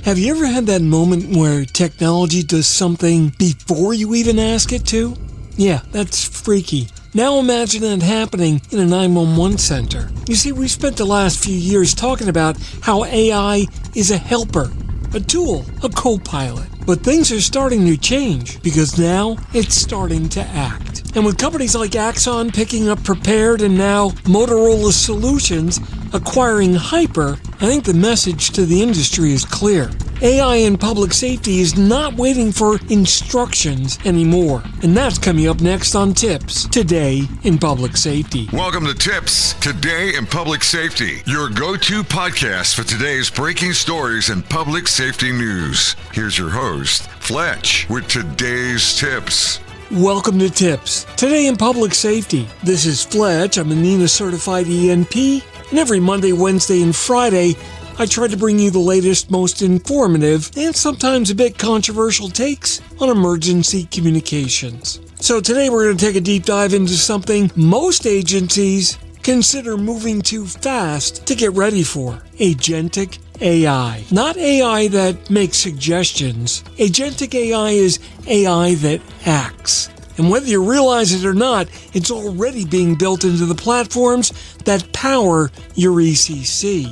Have you ever had that moment where technology does something before you even ask it to? Yeah, that's freaky. Now imagine that happening in a 911 center. You see, we've spent the last few years talking about how AI is a helper, a tool, a co-pilot. But things are starting to change because now it's starting to act. And with companies like Axon picking up Prepared and now Motorola Solutions acquiring Hyper, I think the message to the industry is clear. AI in public safety is not waiting for instructions anymore. And that's coming up next on TiPS, Today in Public Safety. Welcome to TiPS, Today in Public Safety, your go-to podcast for today's breaking stories and public safety news. Here's your host, Fletch, with today's tips. Welcome to TiPS, Today in Public Safety. This is Fletch. I'm a NENA certified ENP, and every Monday, Wednesday, and Friday, I try to bring you the latest, most informative, and sometimes a bit controversial takes on emergency communications. So today we're going to take a deep dive into something most agencies consider moving too fast to get ready for: agentic AI. Not AI that makes suggestions. Agentic AI is AI that acts. And whether you realize it or not, it's already being built into the platforms that power your ECC.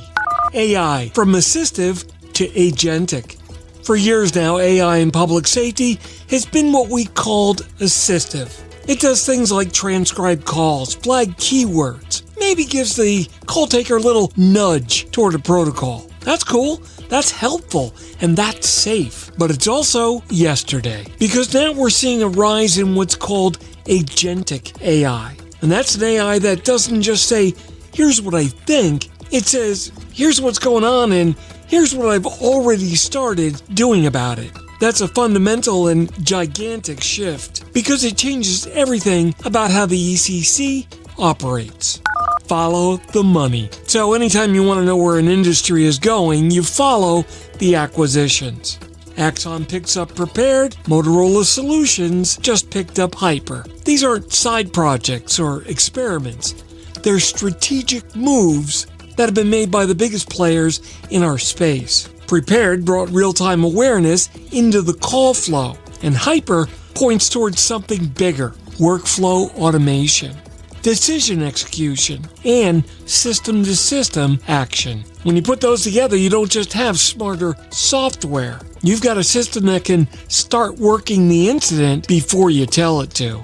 AI, from assistive to agentic. For years now, AI in public safety has been what we called assistive. It does things like transcribe calls, flag keywords, maybe gives the call taker a little nudge toward a protocol. That's cool, that's helpful, and that's safe. But it's also yesterday, because now we're seeing a rise in what's called agentic AI. And that's an AI that doesn't just say, here's what I think. It says, here's what's going on and here's what I've already started doing about it. That's a fundamental and gigantic shift because it changes everything about how the ECC operates. Follow the money. So anytime you want to know where an industry is going, you follow the acquisitions. Axon picks up Prepared, Motorola Solutions just picked up Hyper. These aren't side projects or experiments. They're strategic moves that have been made by the biggest players in our space. Prepared brought real-time awareness into the call flow, and Hyper points towards something bigger: workflow automation, decision execution, and system-to-system action. When you put those together, you don't just have smarter software. You've got a system that can start working the incident before you tell it to.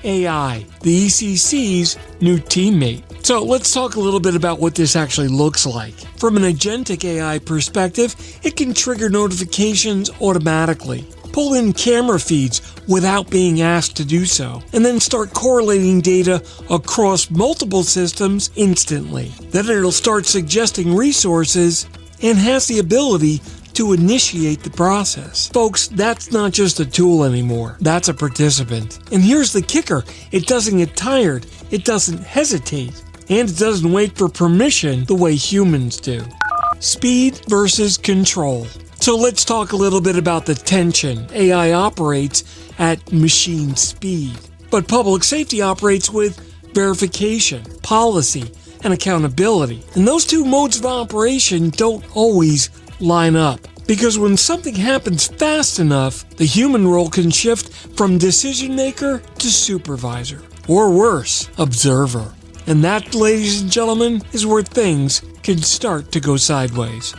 AI, the ECC's new teammate. So let's talk a little bit about what this actually looks like. From an agentic AI perspective, it can trigger notifications automatically, pull in camera feeds without being asked to do so, and then start correlating data across multiple systems instantly. Then it'll start suggesting resources and has the ability to initiate the process. Folks, that's not just a tool anymore. That's a participant. And here's the kicker. It doesn't get tired. It doesn't hesitate. And it doesn't wait for permission the way humans do. Speed versus control. So let's talk a little bit about the tension. AI operates at machine speed, but public safety operates with verification, policy, and accountability. And those two modes of operation don't always line up, because when something happens fast enough, the human role can shift from decision maker to supervisor, or worse, observer. And that, ladies and gentlemen, is where things can start to go sideways.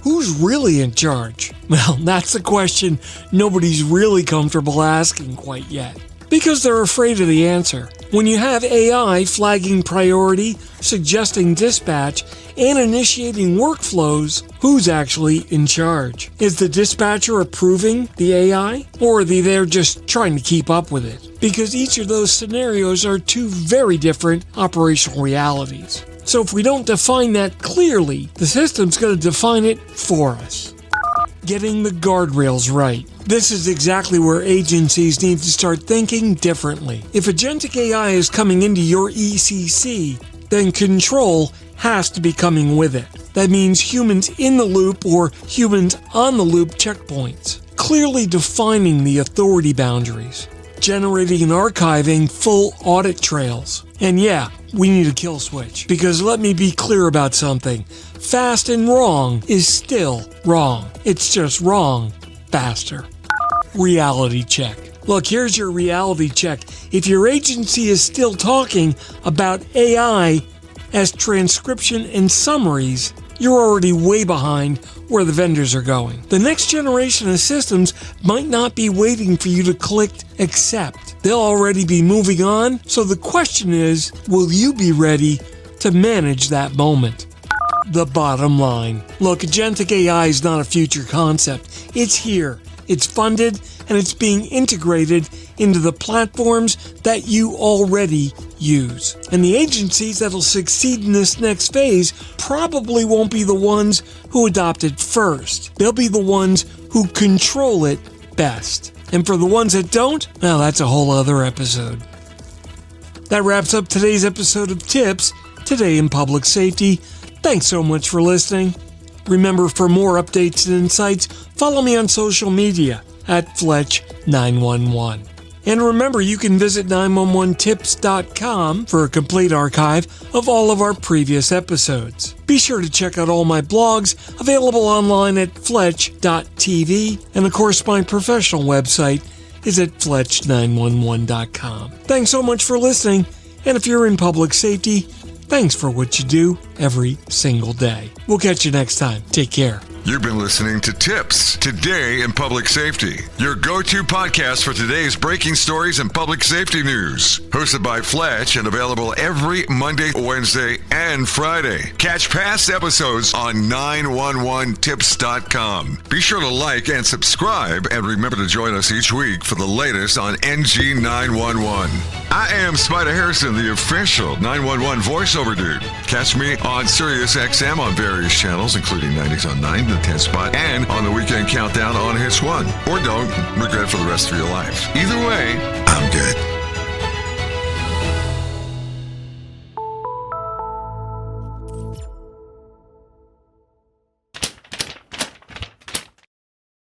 Who's really in charge? Well, that's the question nobody's really comfortable asking quite yet, because they're afraid of the answer. When you have AI flagging priority, suggesting dispatch, and initiating workflows, who's actually in charge? Is the dispatcher approving the AI, or are they there just trying to keep up with it? Because each of those scenarios are two very different operational realities. So if we don't define that clearly, the system's going to define it for us. Getting the guardrails right. This is exactly where agencies need to start thinking differently. If agentic AI is coming into your ECC, then control has to be coming with it. That means humans in the loop or humans on the loop checkpoints. Clearly defining the authority boundaries. Generating and archiving full audit trails. And yeah, we need a kill switch. Because let me be clear about something. fast and wrong is still wrong. It's just wrong faster. Reality check. Look, here's your reality check. If your agency is still talking about AI as transcription and summaries, you're already way behind where the vendors are going. The next generation of systems might not be waiting for you to click accept. They'll already be moving on. So the question is, will you be ready to manage that moment? The bottom line. Look, agentic AI is not a future concept. It's here. It's funded and it's being integrated into the platforms that you already use. And the agencies that'll succeed in this next phase probably won't be the ones who adopt it first. They'll be the ones who control it best. And for the ones that don't, well, that's a whole other episode. That wraps up today's episode of TiPS, Today in Public Safety. Thanks so much for listening. Remember, for more updates and insights, follow me on social media at Fletch911. And remember, you can visit 911tips.com for a complete archive of all of our previous episodes. Be sure to check out all my blogs available online at Fletch.tv. And of course, my professional website is at Fletch911.com. Thanks so much for listening. And if you're in public safety, thanks for what you do every single day. We'll catch you next time. Take care. You've been listening to TiPS, Today in Public Safety, your go-to podcast for today's breaking stories and public safety news. Hosted by Fletch and available every Monday, Wednesday, and Friday. Catch past episodes on 911tips.com. Be sure to like and subscribe, and remember to join us each week for the latest on NG 911. I am Spider Harrison, the official 911 voiceover dude. Catch me on Sirius XM on various channels, including 90s on 9, the 10 spot, and on the Weekend Countdown on Hits 1. Or don't regret for the rest of your life. Either way, I'm good.